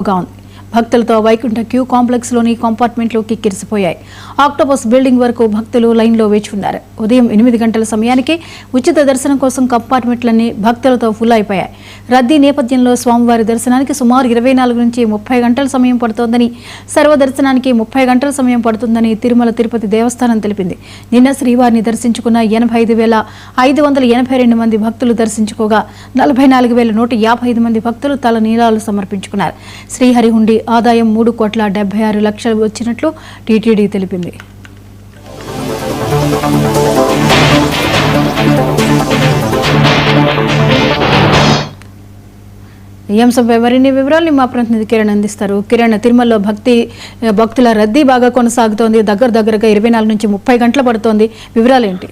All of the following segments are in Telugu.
ఉంది. భక్తులతో వైకుంఠ క్యూ కాంప్లెక్స్ లోని కంపార్ట్మెంట్లు కిక్కిరిసిపోయాయి. ఆక్టోపస్ బిల్డింగ్ వరకు భక్తులు లైన్లో వేచి ఉన్నారు. ఉదయం 8 గంటల సమయానికి ఉచిత దర్శనం కోసం కంపార్ట్మెంట్లన్నీ భక్తులతో ఫుల్ అయిపోయాయి. రద్దీ నేపథ్యంలో స్వామివారి దర్శనానికి సుమారు 24 నుంచి 30 గంటల సమయం పడుతోందని, సర్వదర్శనానికి 30 గంటల సమయం పడుతుందని తిరుమల తిరుపతి దేవస్థానం తెలిపింది. నిన్న శ్రీవారిని దర్శించుకున్న 85,582 మంది భక్తులు దర్శించుకోగా 44,155 మంది భక్తులు తల నీలాలు సమర్పించుకున్నారు. శ్రీహరి హుండీ ఆదాయం 3,76,00,000 వచ్చినట్లు టీటీడీ తెలిపింది. ఈ అంశంపై మరిన్ని వివరాలు మా ప్రతినిధి కిరణ్ అందిస్తారు. కిరణ్, తిరుమలలో భక్తుల రద్దీ బాగా కొనసాగుతోంది. దగ్గరగా 24 నుంచి 30 గంటలు పడుతోంది. వివరాలేంటి?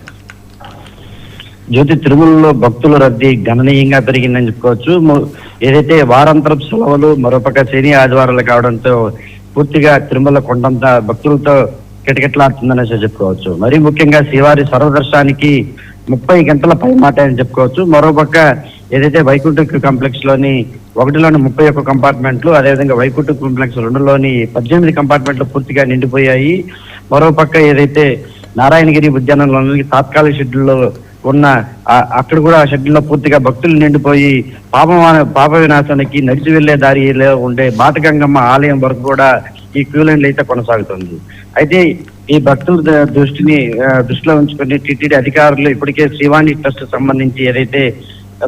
జ్యోతి, తిరుమలలో భక్తుల రద్దీ గణనీయంగా పెరిగిందని చెప్పుకోవచ్చు. ఏదైతే వారాంతరపు సెలవులు మరోపక్క శని ఆదివారాలు కావడంతో పూర్తిగా తిరుమల కొండంత భక్తులతో కిటకిటలాడుతుందనేసి చెప్పుకోవచ్చు. మరీ ముఖ్యంగా శ్రీవారి సర్వదర్శనానికి 30 గంటల పై మాట అని చెప్పుకోవచ్చు. మరోపక్క ఏదైతే వైకుంఠ కాంప్లెక్స్ లోని 1లోని 31 కంపార్ట్మెంట్లు, అదేవిధంగా వైకుంఠ కాంప్లెక్స్ 2లోని 18 కంపార్ట్మెంట్లు పూర్తిగా నిండిపోయాయి. మరోపక్క ఏదైతే నారాయణగిరి ఉద్యానంలోని తాత్కాలిక షెడ్యూల్లో ఉన్న అక్కడ కూడా షెడ్యూల్లో పూర్తిగా భక్తులు నిండిపోయి పాప వినాశానికి నడిచి వెళ్లే దారిలో ఉండే బాటగంగమ్మ ఆలయం వరకు కూడా ఈ క్యూ లైన్లు అయితే కొనసాగుతుంది. అయితే ఈ భక్తుల దృష్టిలో ఉంచుకుని టీటీడీ అధికారులు ఇప్పటికే శ్రీవాణి ట్రస్ట్ సంబంధించి ఏదైతే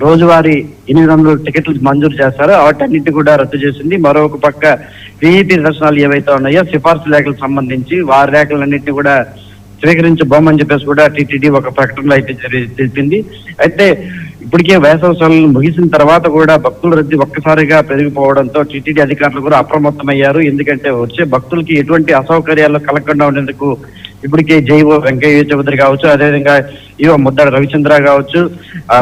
రోజువారీ 800 టికెట్లు మంజూరు చేస్తారో వాటన్నిటి కూడా రద్దు చేసింది. మరొక పక్క విఐపి దర్శనాలు ఏవైతే ఉన్నాయో సిఫార్సు లేఖలకు సంబంధించి వారి లేఖలన్నింటినీ కూడా స్వీకరించబోమని చెప్పేసి కూడా టీటీడీ ఒక ప్రకటనలో అయితే తెలిపింది. అయితే ఇప్పటికే వేసవి సెలవులు ముగిసిన తర్వాత కూడా భక్తుల రద్దీ ఒక్కసారిగా పెరిగిపోవడంతో టీటీడీ అధికారులు కూడా అప్రమత్తమయ్యారు. ఎందుకంటే వచ్చే భక్తులకి ఎటువంటి అసౌకర్యాలు కలగకుండా ఉండేందుకు ఇప్పటికే జైవో వెంకయ్య చౌదరి కావచ్చు, అదేవిధంగా ఈవో ముద్దాడ రవిచంద్ర కావచ్చు,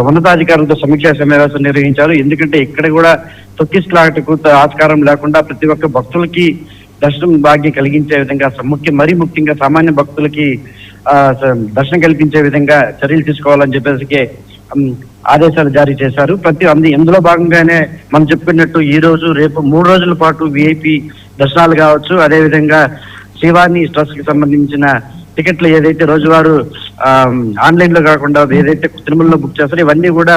ఉన్నతాధికారులతో సమీక్షా సమావేశం నిర్వహించారు. ఎందుకంటే ఇక్కడ కూడా తొక్కిసలాటకు ఆస్కారం లేకుండా ప్రతి ఒక్క భక్తులకి దర్శనం భాగ్యం కలిగించే విధంగా మరీ ముఖ్యంగా సామాన్య భక్తులకి దర్శనం కల్పించే విధంగా చర్యలు తీసుకోవాలని చెప్పేసి ఆదేశాలు జారీ చేశారు. ఇందులో భాగంగానే మనం చెప్పుకున్నట్టు ఈ రోజు రేపు 3 రోజుల పాటు విఐపి దర్శనాలు కావచ్చు, అదేవిధంగా శ్రీవాణి ట్రస్ట్ కి సంబంధించిన టికెట్లు ఏదైతే రోజువారు ఆన్లైన్ లో కాకుండా ఏదైతే తిరుమలలో బుక్ చేస్తారో ఇవన్నీ కూడా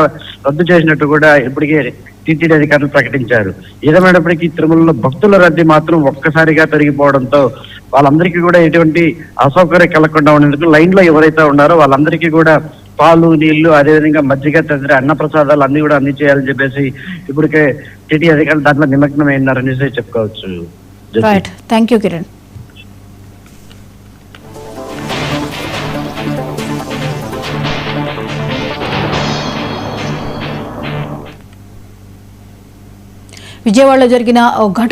రద్దు చేసినట్టు కూడా ఇప్పటికే టీటీడీ అధికారులు ప్రకటించారు. ఏదేమైనప్పటికీ తిరుమలలో భక్తుల రద్దీ మాత్రం ఒక్కసారిగా పెరిగిపోవడంతో వాళ్ళందరికీ కూడా ఎటువంటి అసౌకర్యం కలగకుండా ఉండేందుకు లైన్ లో ఎవరైతే ఉన్నారో వాళ్ళందరికీ కూడా పాలు, నీళ్లు, అదేవిధంగా మజ్జిగ తదితర అన్న ప్రసాదాలు అన్ని కూడా అందించేయాలని చెప్పేసి ఇప్పటికే టీటీడీ అధికారులు దాంట్లో నిమగ్నం అయినారనేసి చెప్పుకోవచ్చు. Thank you Kiran. విజయవాడలో జరిగిన ఘటన